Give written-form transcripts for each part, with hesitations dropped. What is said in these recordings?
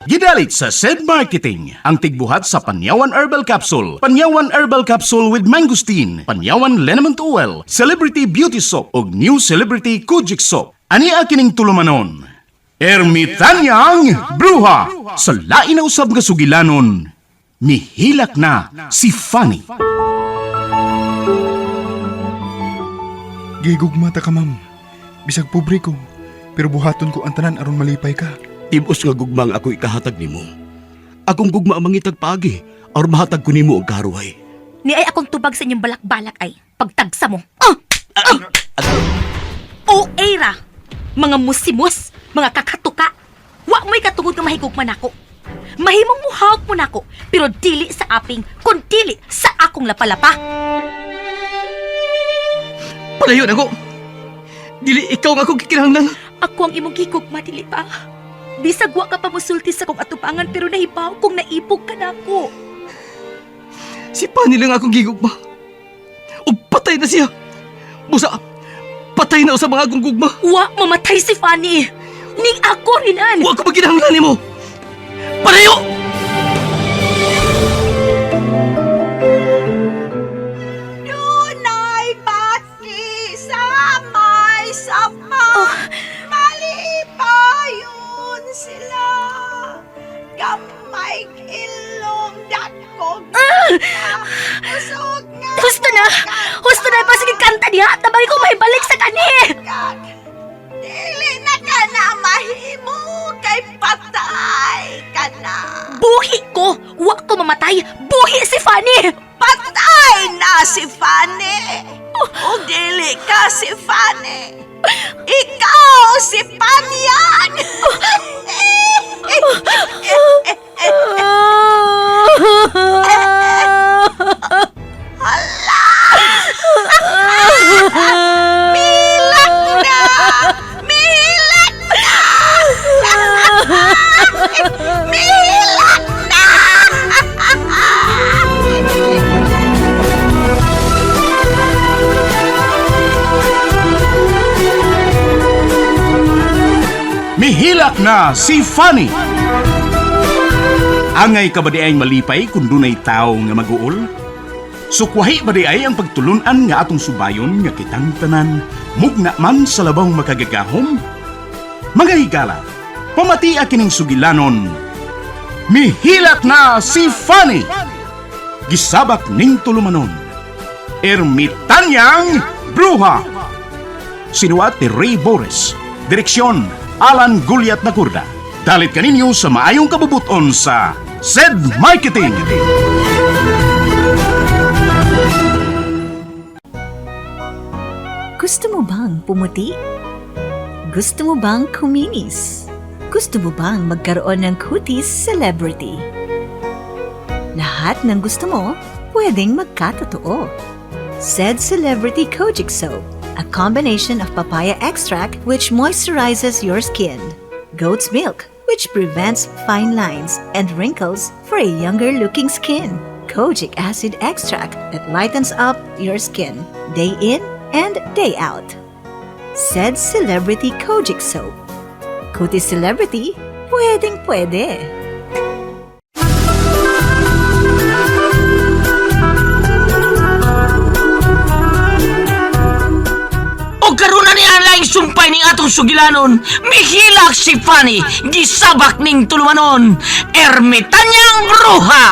Gidalit sa SED Marketing, ang tigbuhat sa Panyawan Herbal Capsule, Panyawan Herbal Capsule with Mangosteen, Panyawan Liniment Oil, Celebrity Beauty Soap, ug New Celebrity Kojic Soap. Ani akining tulumanon. Ermitanyang Bruha! Sa lain na usab nga sugilanon, mihilak na si Fanny. Gigugmata ka, ma'am. Bisag pobre ko, pero buhaton ko ang tanan aron malipay ka. Tibos nga gugmang ako ikahatag nimo. Akong gugma ang mangitag pagi, or mahatag ko nimo og karuhay. Ni ay akong tubag sa inyong balak-balak ay pagtagsa mo. O era! Mga musimos, mga kakatuka. Wa mo'y katungod nga mahigugman ako. Mahimong muhawak mo nako, pero dili sa aping, kun dili sa akong lapalapa. Palayon ako! Dili ikaw nga akong kikinahanglan. Ako ang imong gigugma, dili pa. Bisag wa ka pa musulti sa kong atubangan, pero nahibaw kong naipog ka nako. Si Pani lang akong gigugma. O patay na siya. Busa, patay na sa mga akong gugma. Wa mamatay si Fanny. Ning ako rinan. Wa ko maginahanglan nimo. Palayo! Dunay bati sa may sapa. Malipayon sila. Gamay ilong dakog. Usog nga. Husto na! Husto na! Pasig kanta niya! Tabay ko mahibalik sa kani! Dili na ka na mahimo kay patay ka na. Buhi ko! Wa ko mamatay! Buhi si Fanny! Patay na si Fanny. O dili ka si Fanny. Ikaw si Panyan. Hala! Milak na! Milak na! Milak na! Mihilak na si Fanny. Angay ka ba di ay malipay kung dunay tao nga mag-uol? Sukwahi ba di ay ang pagtulunan nga atong subayon nga kitang tanan, mugna man sa labang makagagahom? Mga higala, pamati akining sugilanon, mihilak na si Fanny! Gisabak ning tulumanon, Ermitanyang Bruha! Sinuat ni Ray Boris, direksyon Alan Gulyat Nagurda. Dalit kaninyo sa maayong kabubuton sa SED Marketing. Gusto mo bang pumuti? Gusto mo bang kuminis? Gusto mo bang magkaroon ng kutis celebrity? Lahat ng gusto mo, pwedeng magkatotoo. SED Celebrity Kojic Soap, a combination of papaya extract which moisturizes your skin, goat's milk, which prevents fine lines and wrinkles for a younger-looking skin, kojic acid extract that lightens up your skin day in and day out. SED Celebrity Kojic Soap. Kutis Celebrity, pwedeng pwede. O karuna ni Alay sumpay ning atong sugilanon, mihilak si Fanny, gisabak ning tulumanon, Ermitanyang Bruha!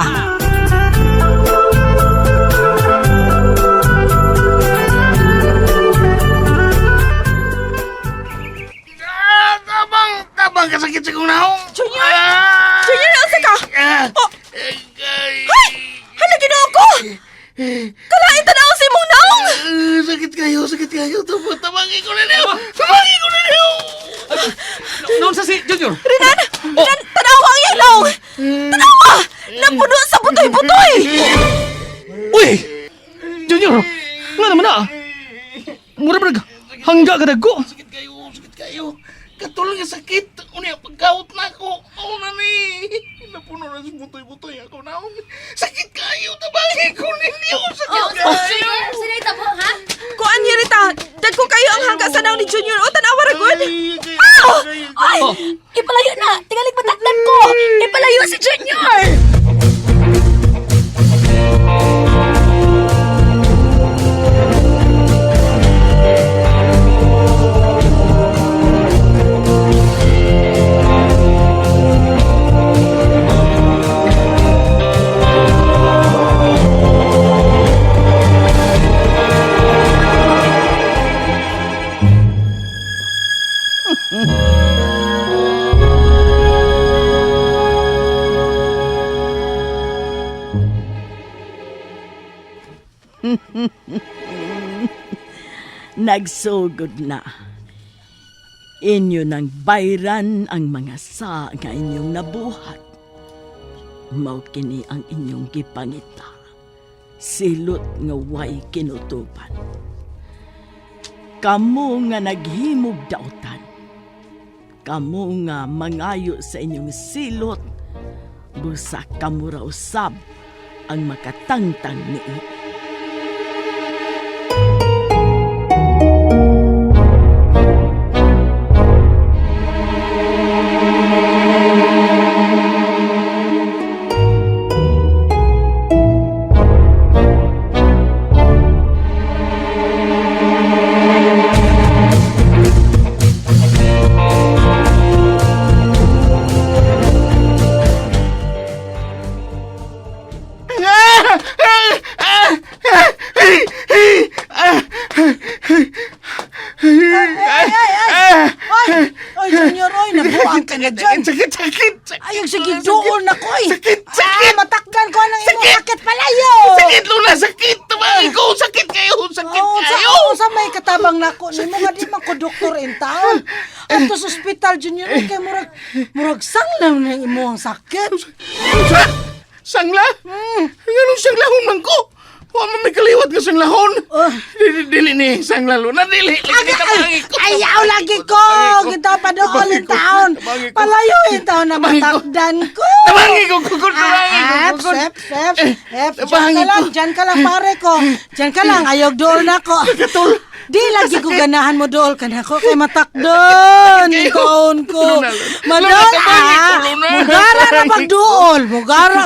Tabang kasakit sa kong naong. Junior! Junior, nasa ka? Oh! Hay! Hala, ginoo ko! Kalain tanaw si mong naong! Sakit kayo. Tabangin ko na niyo. Noon sa si Junior. Rinan! Rinan, tanawa ang iyang naong! Tanawa! Napuno sa butoy-butoy! Uy! Junior! Nga naman na. Mura ba hangga ka nagko? Sakit kayo. Katulong nga sakit. Unya, pagkawot na ako. Ako na ni. Napuno na sa butoy-butoy ako na. Sakit kayo. Tabangin ko ninyo. Sakit kayo. Sila itabo, ha? Kuan niya rita, dagko kayo ang hangga sa naong ni Junior o tanawa ra gud. Ay! Ipalayo na! Tingalig patakdan ko! nagsugod na. Inyo nang bayran ang mga sa nga inyong nabuhat. Mao kini ang inyong gipangita. Silot nga way kinutuban. Kamu nga naghimog daotan. Kamu nga mangayo sa inyong silot. Busa kamu raw sab ang makatangtang nii. Oy, Junior, oy, nabuang ka na dyan. Sakit. Ayog, sige, doon ako, oy. Sakit. Matakdan ko ng imo sakit palayo. Sakit, Luna, sakit. Tumangin ko, sakit kayo. Sa may katabang nako ni mo nga di man ko doktor in town. Ato sa ospital, Junior, oy, kay murag sanglam na imo ang sakit. Sangla? Anong sanglahon man ko? Huwag mo may kaliwat ka sanglahon. Dili ni sangla, Luna. Dili. Tabangin ko. Ayaw lagi ko. Kita pa doon in town. Palayo in town na matakdan ko. Tabangin ko. Tabangin ko. Sep. Diyan ka lang, pare ko. Diyan ka lang, ayog doon ako. Di lagi ko ganahan mo dool ka na ako kay matakdan. Taon ko. Madol Mugara na pagdool.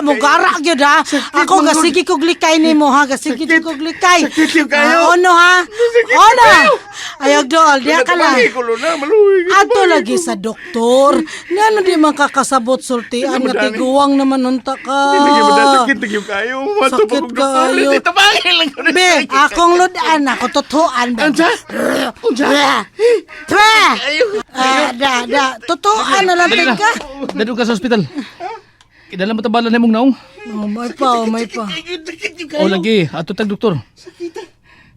Mugara gyud ha. Ako gasigi kog likay nimo ha. Gasigi kog likay. Ono ha. Ono. Ayog dool, diya ka lang. Ato lagi sa doktor. Ngano di man kakasabot sultian nga tiguwang naman unta ka. Sakit kayo. Sakit kayo. Tabangin lang ko. Be, akong ludan ako totoan ba? Unsa? Totoan na lang ka. Dado ka sa ospital. Kidala mo tabalan na mong naong. May pa. O lagi, ato tag doktor.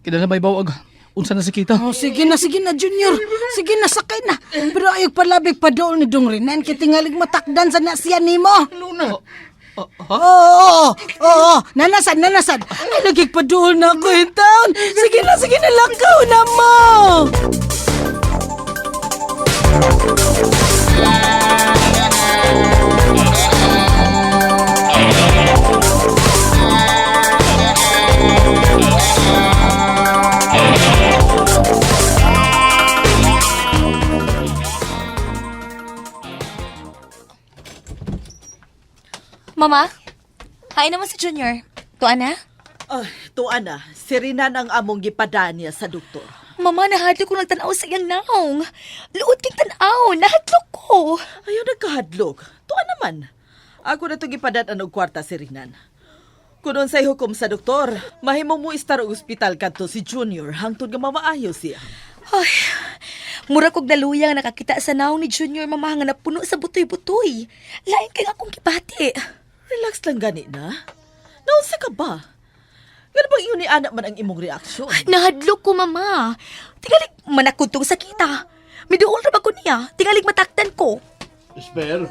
Kidala may bawag. Unsa na sakita? Sige na, Junior. Sige na, sakay na. Pero ayog palabig pa doon ni Dong Renan. Kitingalig matakdan sa nasyan ni mo. Luna. Oo. Nanasan. Ay, nagigpadoon na ako in town. Sige na, lakaw na mo. Mama, hain naman si Junior. Tuan na? Tuan na, si Rinan ang among gipadaan niya sa doktor. Mama, nahadlo ko nagtanaw sa iyang naong. Luod king tanaw, nahadlo ko. Ayaw nagkahadlok. Tuan naman. Ako na itong gipadaan og kwarta si Rinan. Kunon say hukom sa doktor, mahimo mo istar og ospital kadto si Junior hangtod nga mamaayo siya. Ay, mura kog daluyang nakakita sa naong ni Junior, mama, nga napuno sa butoy-butoy. Lain kay akong kibati. Relax lang gani na. Naunsa ka ba? Nga bang iyon ni anak man ang imong reaksyon? Nahadlok ko, mama. Tingalig manakutong sakita. Miduol ra ba ko niya? Tingalig mataktan ko. Esper,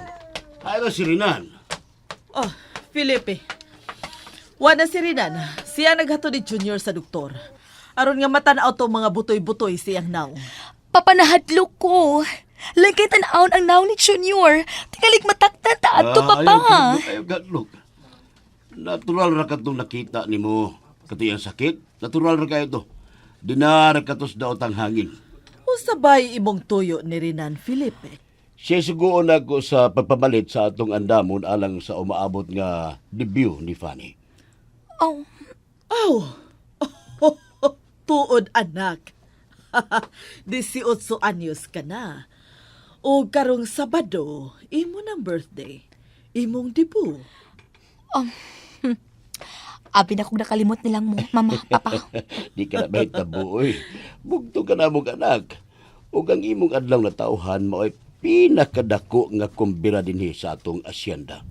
ay si Rinan. Oh, Felipe. Wala si Rinan. Siya naghato ni Junior sa doktor. Aron nga matanaw to mga butoy-butoy siyang naong. Papanahadlok ko. Lang kay tanawon ang naong ni Junior. Tingalig mataktan ta adto, papa. Ayaw gadlok. Natural ra katong nakita nimo katuyang sakit. Natural ra kayo to. Dinar katos daot ang hangin. Usabay imong tuyo ni Rinan, Felipe. Siya suguon ako sa pagpabalit sa atong andamon alang sa umaabot nga debut ni Fanny. Oh, tuod anak. 18 anyos ka na. O karong Sabado, imo ng birthday. Imong debut. abi na kong nakalimot nilang mo, mama, papa. Di ka na mahitabo, oy. Bugto ka na mong anak. O ang imong adlaw na tauhan mo ay pinakadako nga kumbira dinhi sa atong asyenda.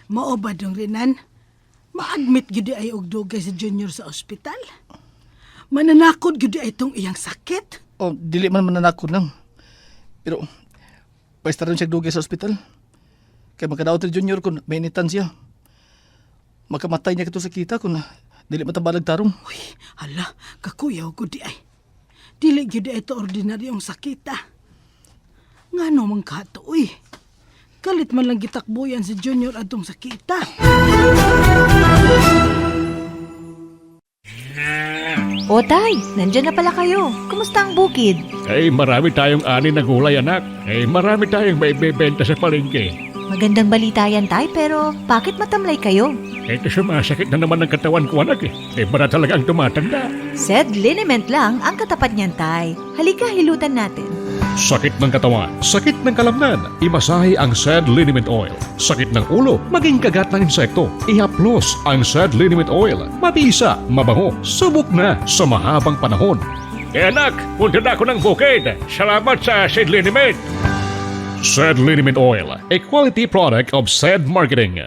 Mao ba dong Rinan? Ma-admit gyud ay og dugay si Junior sa ospital. Mananakod gyud ay itong iyang sakit. O, dili man mananakod lang. Pero, paista rin siya dugay sa ospital. Kaya makadaot ni Junior kung may initan siya. Makamatay niya kito sa kita kung dili matabalag tarong. Uy, hala, kakuyaw ko di ay. Dili gyud ay ito ordinaryong sakita. Ngano man kato, uy. Kalit man lang gitakbuyan si Junior atong sakita. O tay, nandyan na pala kayo. Kumusta ang bukid? Marami tayong ani na gulay, anak. Marami tayong maibibenta sa palengke. Magandang balita yan tay, pero bakit matamlay kayo? Kasi sumasakit na naman ang katawan ko, anak. Para talaga ang tumatanda. Said liniment lang ang katapat niyan tay. Halika, hilutan natin. Sakit ng katawan, sakit ng kalamnan, imasahe ang Sad Liniment Oil. Sakit ng ulo, maging kagat ng insekto, ihaplos ang Sad Liniment Oil. Mabisa, mabango, subok na sa mahabang panahon. Anak, punta na ako ng bukid. Salamat sa Sad Liniment. Sad Liniment Oil, a quality product of Sad Marketing.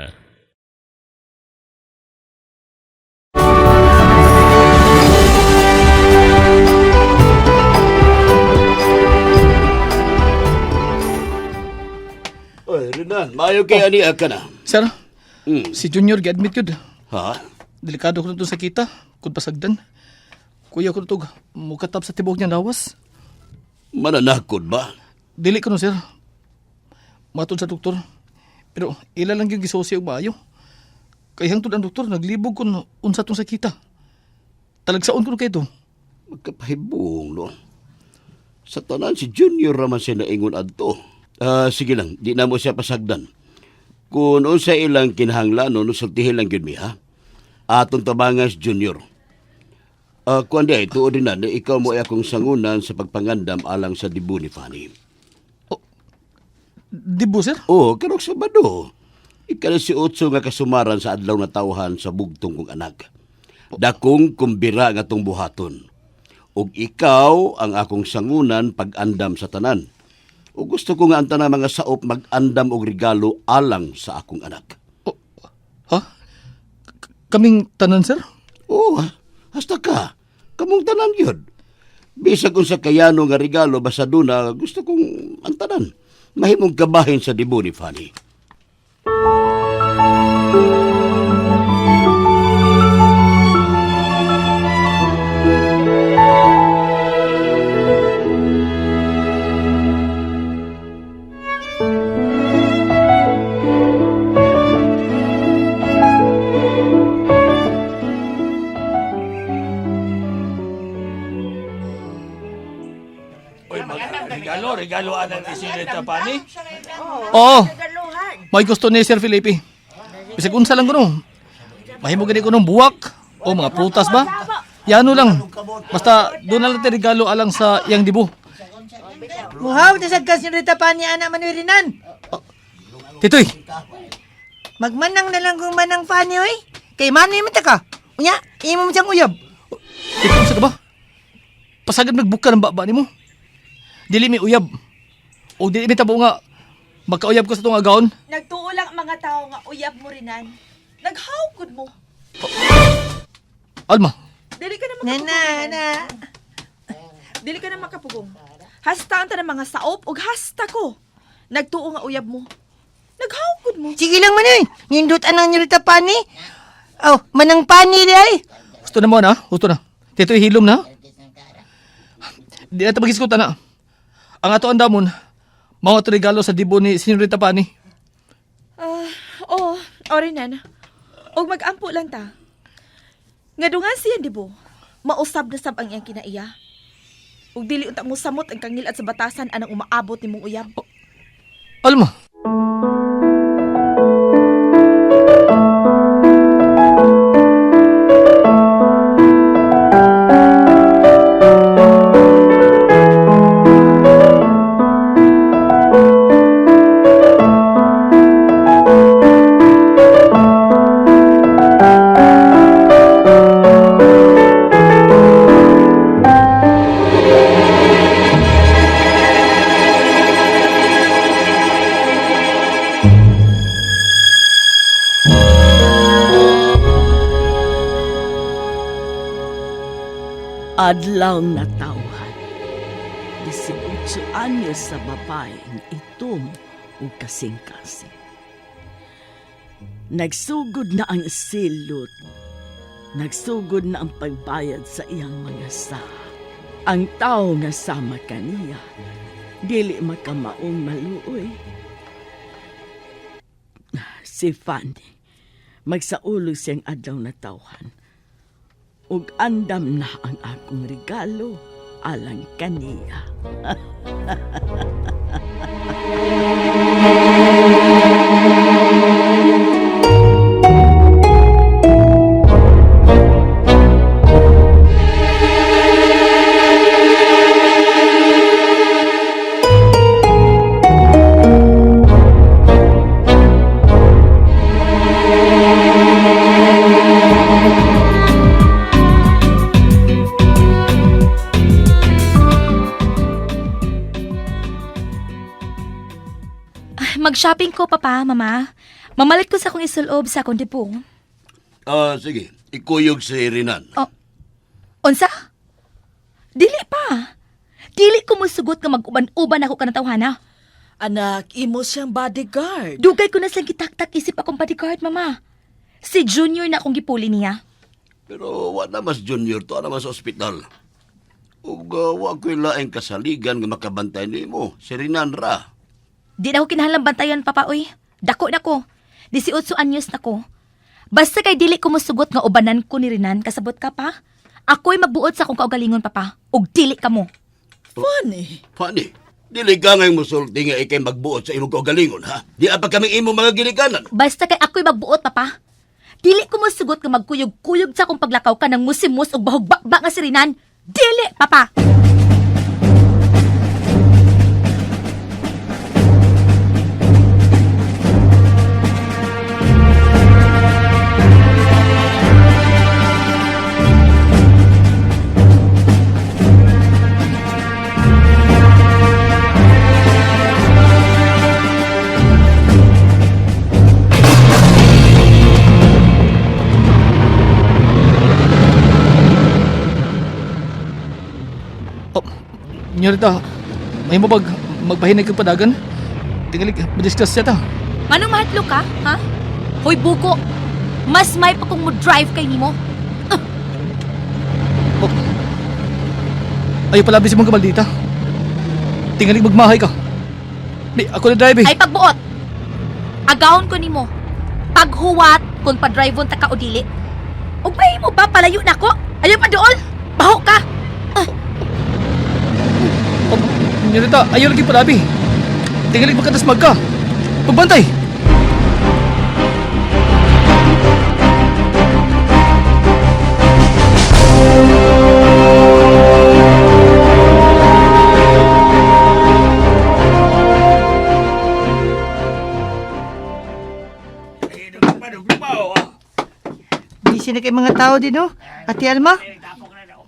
Oy, Renan, maayo kay ani ka na. Sir, Hmm. si Junior gi-admit yun. Ha? Delikado ko na ito sa kita, kung pasagdan. Kuya ko na ito, mukatap sa tibok niya lawas. Mananakod ba? Dili ko na, sir. Matod sa doktor. Pero ila lang yung gisosyo yung maayo. Kaya hangtod ang doktor, naglibog ko na unsa tong sakita. Talagsaon ko na kayo ito. Magkapahibong, no? Sa tanan, si Junior raman siya naingon adto. Sige lang, di na mo siya pasagdan. Kung unsa ilang kinahanglan, no, sultihin lang yun mi, ha? Atong tabangas, Junior. Kung di ay, tuod din na, ikaw mo ay akong sangunan sa pagpangandam alang sa dibu ni Fanny. Dibo, sir? Oo, karong Sabado. Ika na si Otso nga kasumaran sa adlaw na tawhan sa bugtong kong anak. Dakong kumbira nga tong buhaton. Ug ikaw ang akong sangunan pag-andam sa tanan. O gusto ko nga ang tanan mga saop mag-andam og regalo alang sa akong anak. Ha? Kaming tanan, sir? Oo, hasta ka. Kamong tanan yun. Bisag kung sa kayano nga regalo basta duna, gusto kong ang tanan. Mahimong kabahin sa dibu ni Fanny. Regalo anak ni Sinita Pani? Oo. May gusto ni Sir Felipe. Bisag unsa lang ko no. Mahimo gani ko ng buwak o mga prutas ba? Yano lang. Basta doon na lang tayo regalo alang sa iyang dibo. Muhaw, nasag ka Sinita Pani, anak manurinan. Titoy, Magmanang na lang kung manang Pani, oy. Kay manoy man ta ka. Unya, imo mo siyang uyab. titoy sa ka ba? Pasagad magbuka ng baba ni mo. Dili mi uyab. O dili mi tabo nga magkauyab ko sa itong agawon. Nagtuo lang ang mga tao nga uyab mo rinan. Naghawkod mo. Alma, Dili ka na makapugong. Dili ka na makapugong. Hasta ang ng mga saop ug hasta ko. Nagtuo nga uyab mo. Naghawkod mo. Sige lang man, oy. Nindot anang Sinita Pani. Oh, manang Pani di ay. gusto na mo na? Gusto na. Titoy, hilom na. Di na ito mag-iskota na. Ang ato ang damon, mga regalo sa dibo ni Senyorita Pani. Oo, orinan. Og mag-ampo lang ta. Nga dungan siya, di bo? Mausab na sab ang iyang kinaiya. Ug dili unta mo samot ang kangil at sa batasan anang umaabot ni mong uyab. Alma, Adlaw na tawhan. 18 anyos sa babaeng itom o kasing-kasing. Nagsugod na ang silot. Nagsugod na ang pagbayad sa iyang mga saha. Ang tao nga sama kaniya, dili makamaong maluoy. Si Fanny, magsaulog siyang adlaw na tawhan. Ug andam na ang akong regalo alang kaniya. Mag-shopping ko, papa, mama. Mamalit ko sa akong isulob sa akong depo. Sige. Ikuyog si Rinan. Unsa? Dili pa. Dili ko musugot nga mag-uban-uban ako kanatawhana. Anak, imo siyang bodyguard. Dugay ko na siyang gitaktak isip akong bodyguard, mama. Si Junior na akong gipuli niya. Pero wala mas junior to, na mas ospital. Ug wa ko'y laing kasaligan nga makabantay nimo, si Rinan ra. Di na ako kinahanglang bantayan, papa, oy. Dako na ko. 18 anyos na ko. Basta kay dili ko musugot nga ubanan ko ni Rinan, kasabot ka pa. Ako'y magbuot sa akong kaugalingon, papa. Ug dili ka mo. Fanny, dili ka ngayong musulti nga ikay magbuot sa imong kaugalingon, ha? Di apa kaming imong mga gilikanan. Basta kay ako'y magbuot, papa. Dili ko musugot nga magkuyog-kuyog sa akong paglakaw ka ng musimos ug bahog-bakba nga si Rinan. Dili, papa. Nyorita, may mabag magpahinay kang padagan? Tingali, madiscuss siya ta. Manong mahadlo ka, ha? Hoy, buko. Mas may pa kung mo drive kay nimo. Ayaw pala si mong kabaldita. Tingali, magmahay ka. Di, ako na drive eh. Ay pagbuot. Agawon ko nimo. Paghuwat kung pa-drive ta ka o dili. Ug may mo ba palayo na ko? Ayaw pa dool. Baho ka. Nyorita, ayaw lagi palabi. Tingali, magkatasmag ka. Magbantay. Busy na kay mga tao din, no? Ate Alma?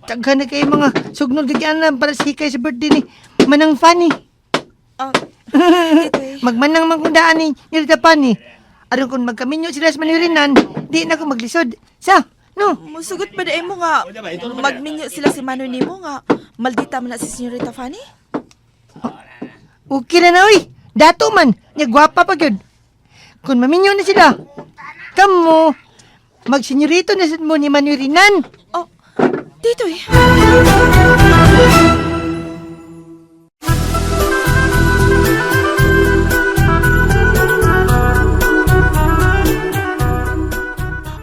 Taghan na kay mga sugnod gagyanan para sikay sa birthday ni Manang Fanny. Magmanang mangkundaan ni Nirita Fanny. Aron kung magkaminyo sila sa manirinan, di na ako maglisod. Sa, no? Musugot pa dai mo nga. Magminyo sila si Mano nimo nga. Maldita man na si Senyorita Fanny. Okay na na, uy. Dato man. Niya gwapa pa gyud. Kung maminyo na sila, kamo, magsenyorito na mo ni manirinan. Dito eh.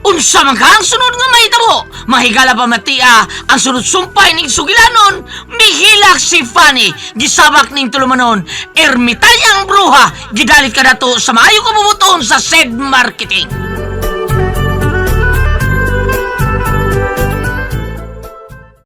Unsa man ka ang sunod nga mahitabo? Mahigala pa matia ang sunod sumpay ning sugilanon. Mihilak si Fanny, gisabak ning tulumanon. Ermitanyang bruha, gidalit ka dato sa maayo kabubuton sa said marketing.